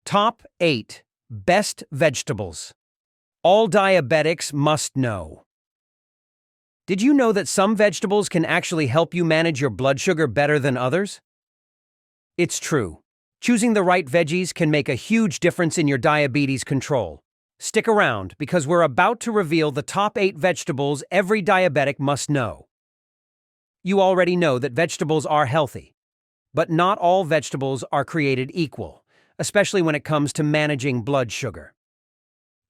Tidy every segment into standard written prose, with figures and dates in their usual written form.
Top 8 Best Vegetables. All diabetics must know. Did you know that some vegetables can actually help you manage your blood sugar better than others? It's true. Choosing the right veggies can make a huge difference in your diabetes control. Stick around because we're about to reveal the top 8 vegetables every diabetic must know. You already know that vegetables are healthy, but not all vegetables are created equal, especially when it comes to managing blood sugar.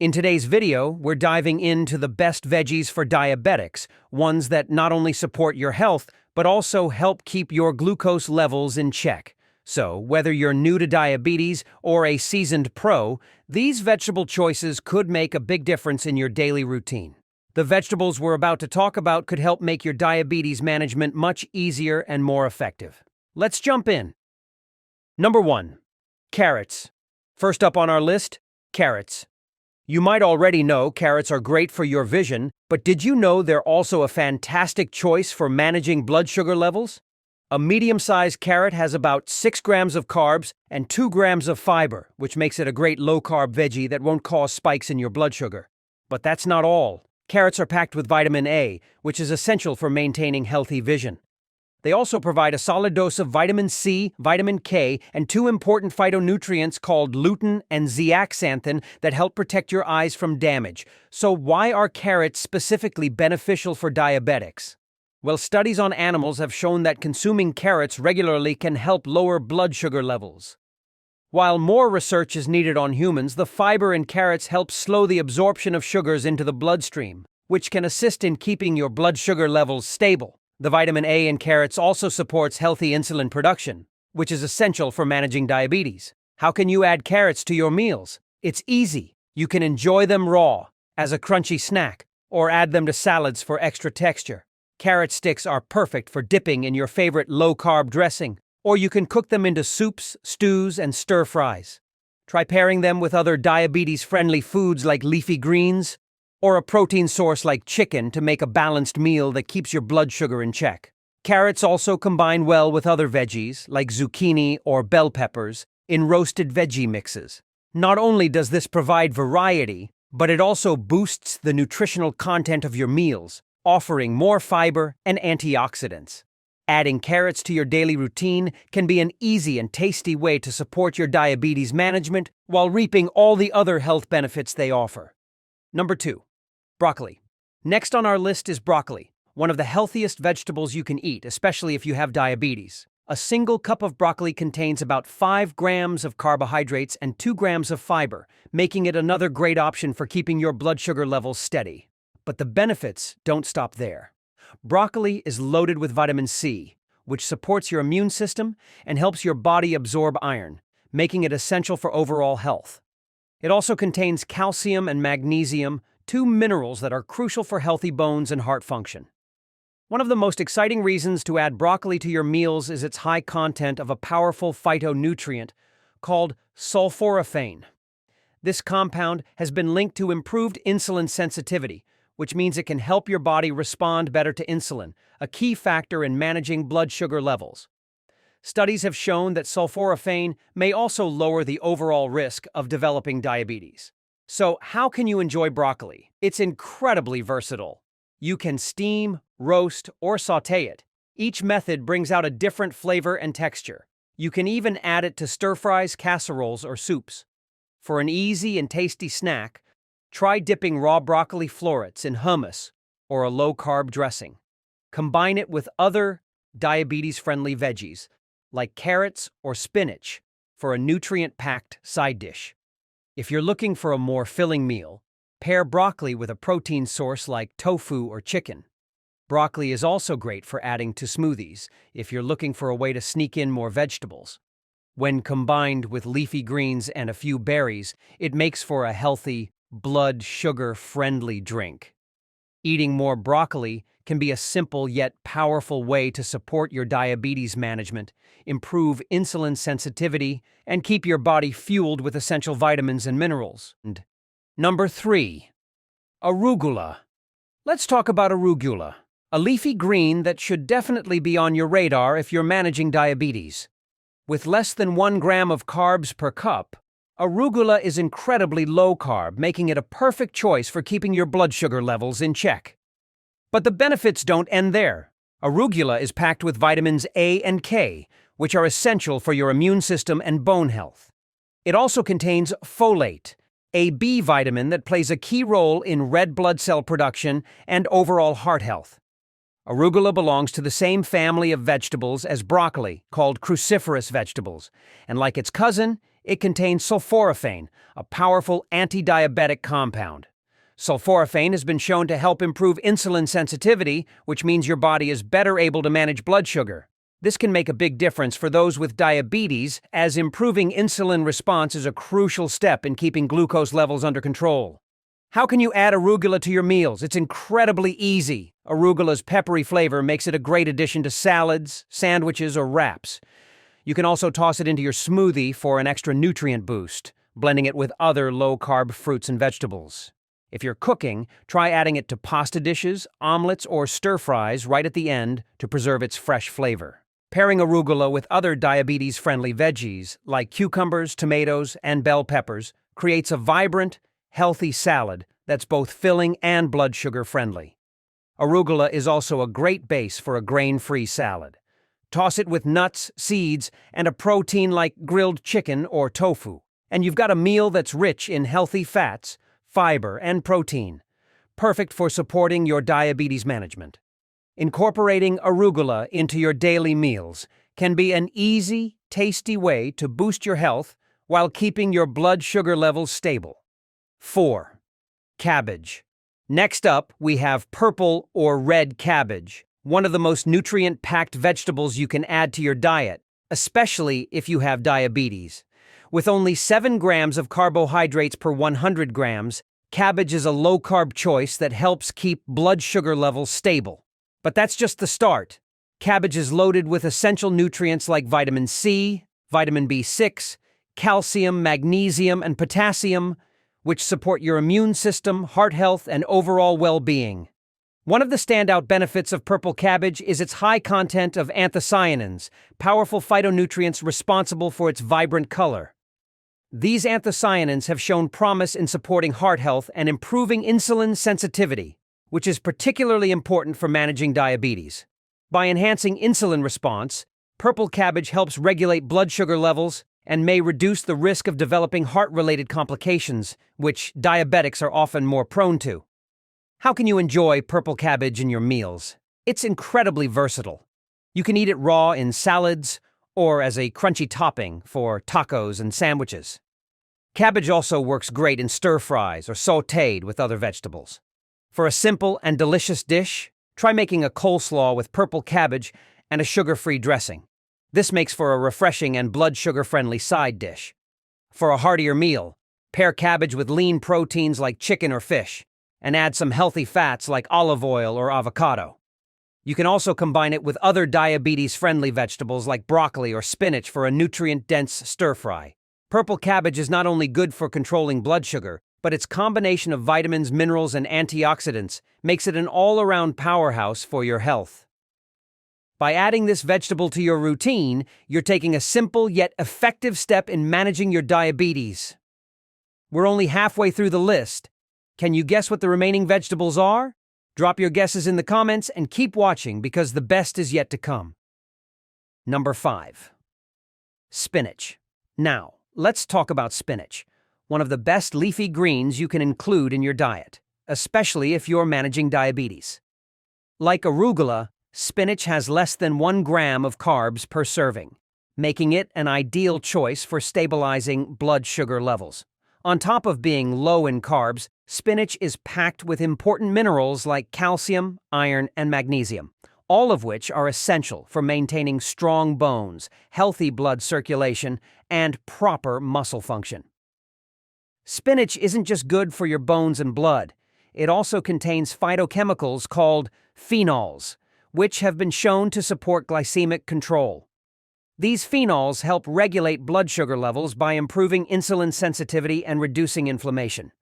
In today's video, we're diving into the best veggies for diabetics, ones that not only support your health, but also help keep your glucose levels in check. So, whether you're new to diabetes or a seasoned pro, these vegetable choices could make a big difference in your daily routine. The vegetables we're about to talk about could help make your diabetes management much easier and more effective. Let's jump in. Number 1. Carrots. First up on our list, carrots. You might already know carrots are great for your vision, but did you know they're also a fantastic choice for managing blood sugar levels? A medium-sized carrot has about 6 grams of carbs and 2 grams of fiber, which makes it a great low-carb veggie that won't cause spikes in your blood sugar. But that's not all. Carrots are packed with vitamin A, which is essential for maintaining healthy vision. They also provide a solid dose of vitamin C, vitamin K, and 2 important phytonutrients called lutein and zeaxanthin that help protect your eyes from damage. So why are carrots specifically beneficial for diabetics? Well, studies on animals have shown that consuming carrots regularly can help lower blood sugar levels. While more research is needed on humans, the fiber in carrots helps slow the absorption of sugars into the bloodstream, which can assist in keeping your blood sugar levels stable. The vitamin A in carrots also supports healthy insulin production, which is essential for managing diabetes. How can you add carrots to your meals? It's easy. You can enjoy them raw, as a crunchy snack, or add them to salads for extra texture. Carrot sticks are perfect for dipping in your favorite low-carb dressing, or you can cook them into soups, stews, and stir-fries. Try pairing them with other diabetes-friendly foods like leafy greens, or a protein source like chicken to make a balanced meal that keeps your blood sugar in check. Carrots also combine well with other veggies, like zucchini or bell peppers, in roasted veggie mixes. Not only does this provide variety, but it also boosts the nutritional content of your meals, offering more fiber and antioxidants. Adding carrots to your daily routine can be an easy and tasty way to support your diabetes management while reaping all the other health benefits they offer. Number 2. Broccoli. Next on our list is broccoli, one of the healthiest vegetables you can eat, especially if you have diabetes. A single cup of broccoli contains about 5 grams of carbohydrates and 2 grams of fiber, making it another great option for keeping your blood sugar levels steady. But the benefits don't stop there. Broccoli is loaded with vitamin C, which supports your immune system and helps your body absorb iron, making it essential for overall health. It also contains calcium and magnesium, 2 minerals that are crucial for healthy bones and heart function. One of the most exciting reasons to add broccoli to your meals is its high content of a powerful phytonutrient called sulforaphane. This compound has been linked to improved insulin sensitivity, which means it can help your body respond better to insulin, a key factor in managing blood sugar levels. Studies have shown that sulforaphane may also lower the overall risk of developing diabetes. So, how can you enjoy broccoli? It's incredibly versatile. You can steam, roast, or sauté it. Each method brings out a different flavor and texture. You can even add it to stir-fries, casseroles, or soups. For an easy and tasty snack, try dipping raw broccoli florets in hummus or a low-carb dressing. Combine it with other diabetes-friendly veggies, like carrots or spinach, for a nutrient-packed side dish. If you're looking for a more filling meal, pair broccoli with a protein source like tofu or chicken. Broccoli is also great for adding to smoothies if you're looking for a way to sneak in more vegetables. When combined with leafy greens and a few berries, it makes for a healthy, blood sugar-friendly drink. Eating more broccoli can be a simple yet powerful way to support your diabetes management, improve insulin sensitivity, and keep your body fueled with essential vitamins and minerals. And number 3. Arugula. Let's talk about arugula, a leafy green that should definitely be on your radar if you're managing diabetes. With less than 1 gram of carbs per cup, Arugula is incredibly low-carb, making it a perfect choice for keeping your blood sugar levels in check. But the benefits don't end there. Arugula is packed with vitamins A and K, which are essential for your immune system and bone health. It also contains folate, a B vitamin that plays a key role in red blood cell production and overall heart health. Arugula belongs to the same family of vegetables as broccoli, called cruciferous vegetables, and like its cousin, it contains sulforaphane, a powerful anti-diabetic compound. Sulforaphane has been shown to help improve insulin sensitivity, which means your body is better able to manage blood sugar. This can make a big difference for those with diabetes, as improving insulin response is a crucial step in keeping glucose levels under control. How can you add arugula to your meals? It's incredibly easy. Arugula's peppery flavor makes it a great addition to salads, sandwiches, or wraps. You can also toss it into your smoothie for an extra nutrient boost, blending it with other low-carb fruits and vegetables. If you're cooking, try adding it to pasta dishes, omelets, or stir-fries right at the end to preserve its fresh flavor. Pairing arugula with other diabetes-friendly veggies, like cucumbers, tomatoes, and bell peppers, creates a vibrant, healthy salad that's both filling and blood sugar friendly. Arugula is also a great base for a grain-free salad. Toss it with nuts, seeds, and a protein like grilled chicken or tofu, and you've got a meal that's rich in healthy fats, fiber, and protein, perfect for supporting your diabetes management. Incorporating arugula into your daily meals can be an easy, tasty way to boost your health while keeping your blood sugar levels stable. 4. Cabbage. Next up, we have purple or red cabbage, one of the most nutrient-packed vegetables you can add to your diet, especially if you have diabetes. With only 7 grams of carbohydrates per 100 grams, cabbage is a low-carb choice that helps keep blood sugar levels stable. But that's just the start. Cabbage is loaded with essential nutrients like vitamin C, vitamin B6, calcium, magnesium, and potassium, which support your immune system, heart health, and overall well-being. One of the standout benefits of purple cabbage is its high content of anthocyanins, powerful phytonutrients responsible for its vibrant color. These anthocyanins have shown promise in supporting heart health and improving insulin sensitivity, which is particularly important for managing diabetes. By enhancing insulin response, purple cabbage helps regulate blood sugar levels and may reduce the risk of developing heart-related complications, which diabetics are often more prone to. How can you enjoy purple cabbage in your meals? It's incredibly versatile. You can eat it raw in salads or as a crunchy topping for tacos and sandwiches. Cabbage also works great in stir-fries or sautéed with other vegetables. For a simple and delicious dish, try making a coleslaw with purple cabbage and a sugar-free dressing. This makes for a refreshing and blood sugar-friendly side dish. For a heartier meal, pair cabbage with lean proteins like chicken or fish, and add some healthy fats like olive oil or avocado. You can also combine it with other diabetes-friendly vegetables like broccoli or spinach for a nutrient-dense stir-fry. Purple cabbage is not only good for controlling blood sugar, but its combination of vitamins, minerals, and antioxidants makes it an all-around powerhouse for your health. By adding this vegetable to your routine, you're taking a simple yet effective step in managing your diabetes. We're only halfway through the list. Can you guess what the remaining vegetables are? Drop your guesses in the comments and keep watching because the best is yet to come. Number 5. Spinach. Now, let's talk about spinach, one of the best leafy greens you can include in your diet, especially if you're managing diabetes. Like arugula, spinach has less than 1 gram of carbs per serving, making it an ideal choice for stabilizing blood sugar levels. On top of being low in carbs, spinach is packed with important minerals like calcium, iron, and magnesium, all of which are essential for maintaining strong bones, healthy blood circulation, and proper muscle function. Spinach isn't just good for your bones and blood. It also contains phytochemicals called phenols, which have been shown to support glycemic control. These phenols help regulate blood sugar levels by improving insulin sensitivity and reducing inflammation.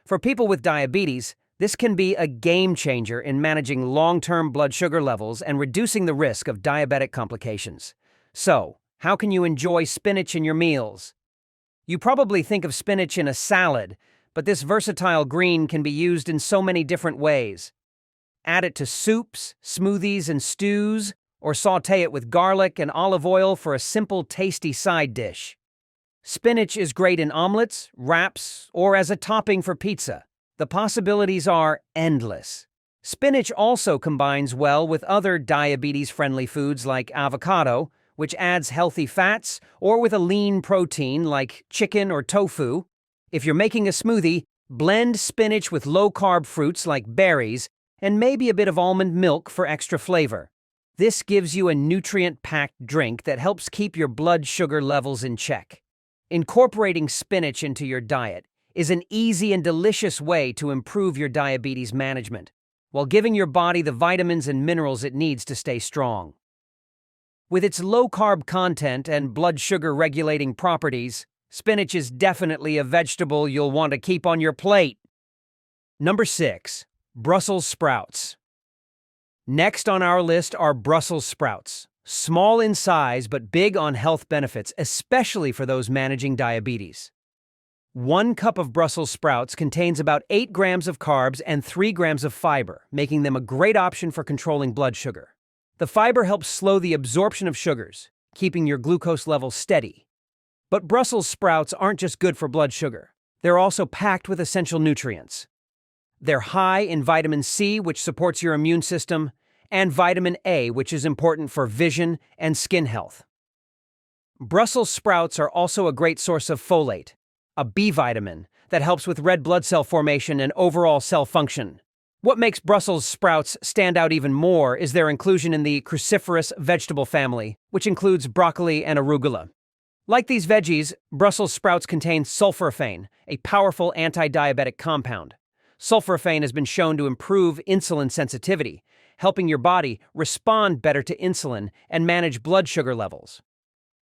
For people with diabetes, this can be a game changer in managing long-term blood sugar levels and reducing the risk of diabetic complications. So, how can you enjoy spinach in your meals? You probably think of spinach in a salad, but this versatile green can be used in so many different ways. Add it to soups, smoothies, and stews, or sauté it with garlic and olive oil for a simple, tasty side dish. Spinach is great in omelets, wraps, or as a topping for pizza. The possibilities are endless. Spinach also combines well with other diabetes-friendly foods like avocado, which adds healthy fats, or with a lean protein like chicken or tofu. If you're making a smoothie, blend spinach with low-carb fruits like berries and maybe a bit of almond milk for extra flavor. This gives you a nutrient-packed drink that helps keep your blood sugar levels in check. Incorporating spinach into your diet is an easy and delicious way to improve your diabetes management, while giving your body the vitamins and minerals it needs to stay strong. With its low-carb content and blood sugar-regulating properties, spinach is definitely a vegetable you'll want to keep on your plate. Number 6. Brussels sprouts. Next on our list are Brussels sprouts. Small in size but big on health benefits, especially for those managing diabetes. 1 cup of Brussels sprouts contains about 8 grams of carbs and 3 grams of fiber, making them a great option for controlling blood sugar. The fiber helps slow the absorption of sugars, keeping your glucose levels steady. But Brussels sprouts aren't just good for blood sugar. They're also packed with essential nutrients. They're high in vitamin C, which supports your immune system, and vitamin A, which is important for vision and skin health. Brussels sprouts are also a great source of folate, a B vitamin that helps with red blood cell formation and overall cell function. What makes Brussels sprouts stand out even more is their inclusion in the cruciferous vegetable family, which includes broccoli and arugula. Like these veggies, Brussels sprouts contain sulforaphane, a powerful anti-diabetic compound. Sulforaphane has been shown to improve insulin sensitivity, helping your body respond better to insulin and manage blood sugar levels.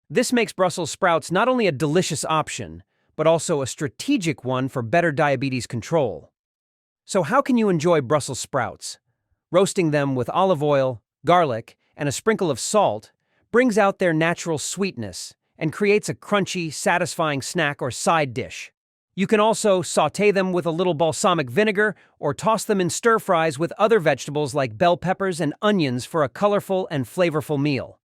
This makes Brussels sprouts not only a delicious option, but also a strategic one for better diabetes control. So how can you enjoy Brussels sprouts? Roasting them with olive oil, garlic, and a sprinkle of salt brings out their natural sweetness and creates a crunchy, satisfying snack or side dish. You can also sauté them with a little balsamic vinegar or toss them in stir-fries with other vegetables like bell peppers and onions for a colorful and flavorful meal.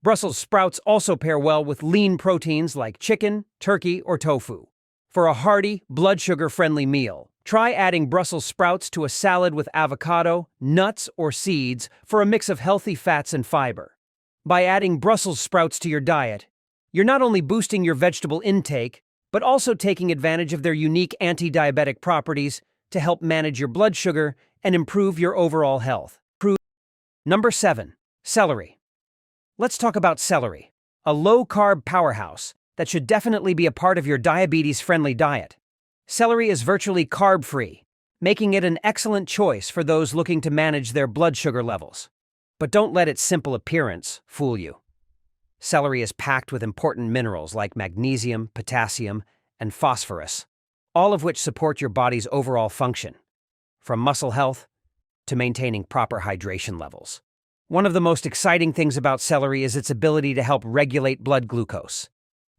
Brussels sprouts also pair well with lean proteins like chicken, turkey, or tofu. For a hearty, blood sugar-friendly meal, try adding Brussels sprouts to a salad with avocado, nuts, or seeds for a mix of healthy fats and fiber. By adding Brussels sprouts to your diet, you're not only boosting your vegetable intake, but also taking advantage of their unique anti-diabetic properties to help manage your blood sugar and improve your overall health. Number 7. Celery. Let's talk about celery, a low-carb powerhouse that should definitely be a part of your diabetes-friendly diet. Celery is virtually carb-free, making it an excellent choice for those looking to manage their blood sugar levels. But don't let its simple appearance fool you. Celery is packed with important minerals like magnesium, potassium, and phosphorus, all of which support your body's overall function, from muscle health to maintaining proper hydration levels. One of the most exciting things about celery is its ability to help regulate blood glucose.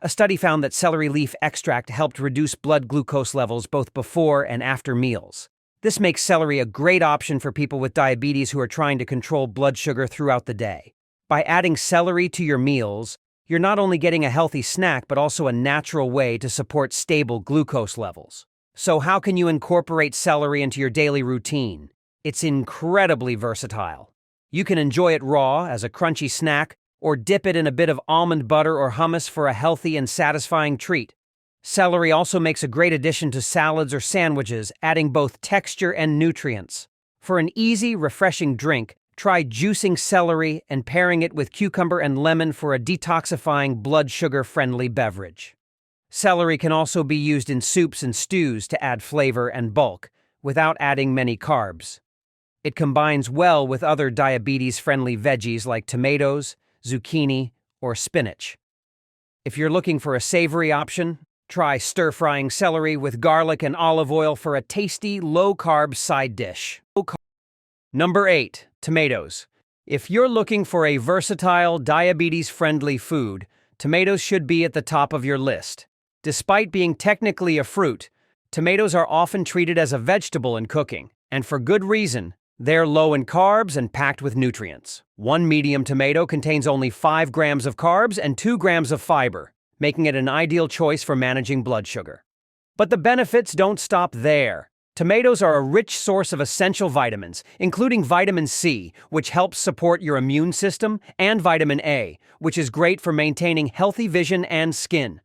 A study found that celery leaf extract helped reduce blood glucose levels both before and after meals. This makes celery a great option for people with diabetes who are trying to control blood sugar throughout the day. By adding celery to your meals, you're not only getting a healthy snack but also a natural way to support stable glucose levels. So how can you incorporate celery into your daily routine? It's incredibly versatile. You can enjoy it raw as a crunchy snack or dip it in a bit of almond butter or hummus for a healthy and satisfying treat. Celery also makes a great addition to salads or sandwiches, adding both texture and nutrients. For an easy, refreshing drink, try juicing celery and pairing it with cucumber and lemon for a detoxifying, blood sugar-friendly beverage. Celery can also be used in soups and stews to add flavor and bulk, without adding many carbs. It combines well with other diabetes-friendly veggies like tomatoes, zucchini, or spinach. If you're looking for a savory option, try stir-frying celery with garlic and olive oil for a tasty, low-carb side dish. Number 8. Tomatoes. If you're looking for a versatile, diabetes-friendly food, tomatoes should be at the top of your list. Despite being technically a fruit, tomatoes are often treated as a vegetable in cooking, and for good reason. They're low in carbs and packed with nutrients. One medium tomato contains only 5 grams of carbs and 2 grams of fiber, making it an ideal choice for managing blood sugar. But the benefits don't stop there. Tomatoes are a rich source of essential vitamins, including vitamin C, which helps support your immune system, and vitamin A, which is great for maintaining healthy vision and skin.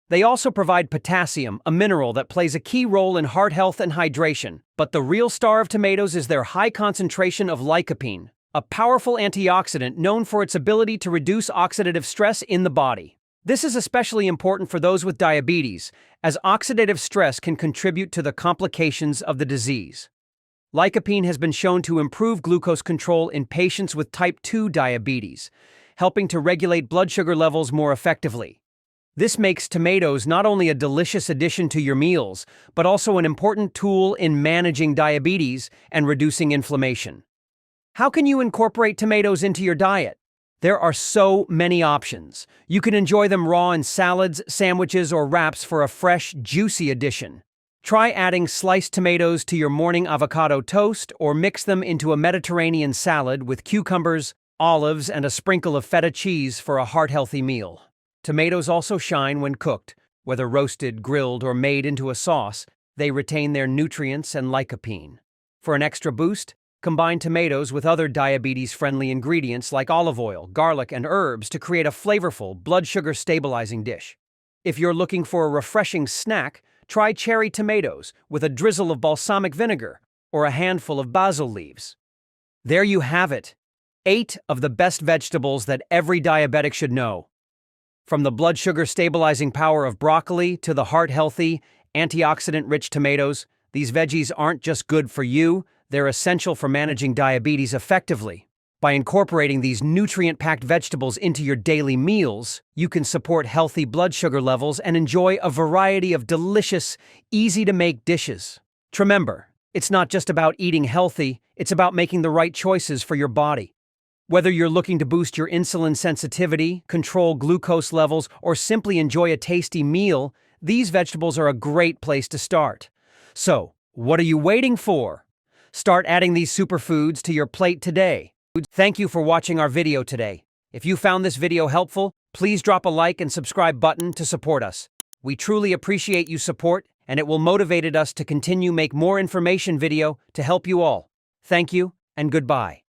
They also provide potassium, a mineral that plays a key role in heart health and hydration. But the real star of tomatoes is their high concentration of lycopene, a powerful antioxidant known for its ability to reduce oxidative stress in the body. This is especially important for those with diabetes, as oxidative stress can contribute to the complications of the disease. Lycopene has been shown to improve glucose control in patients with type 2 diabetes, helping to regulate blood sugar levels more effectively. This makes tomatoes not only a delicious addition to your meals, but also an important tool in managing diabetes and reducing inflammation. How can you incorporate tomatoes into your diet? There are so many options. You can enjoy them raw in salads, sandwiches, or wraps for a fresh, juicy addition. Try adding sliced tomatoes to your morning avocado toast or mix them into a Mediterranean salad with cucumbers, olives, and a sprinkle of feta cheese for a heart-healthy meal. Tomatoes also shine when cooked. Whether roasted, grilled, or made into a sauce, they retain their nutrients and lycopene. For an extra boost, combine tomatoes with other diabetes-friendly ingredients like olive oil, garlic, and herbs to create a flavorful, blood sugar stabilizing dish. If you're looking for a refreshing snack, try cherry tomatoes with a drizzle of balsamic vinegar or a handful of basil leaves. There you have it. 8 of the best vegetables that every diabetic should know. From the blood sugar stabilizing power of broccoli to the heart-healthy, antioxidant-rich tomatoes, these veggies aren't just good for you, they're essential for managing diabetes effectively. By incorporating these nutrient-packed vegetables into your daily meals, you can support healthy blood sugar levels and enjoy a variety of delicious, easy-to-make dishes. Remember, it's not just about eating healthy, it's about making the right choices for your body. Whether you're looking to boost your insulin sensitivity, control glucose levels, or simply enjoy a tasty meal, these vegetables are a great place to start. So, what are you waiting for? Start adding these superfoods to your plate today. Thank you for watching our video today. If you found this video helpful, please drop a like and subscribe button to support us. We truly appreciate you support, and it will motivate us to continue make more information video to help you all. Thank you, and goodbye.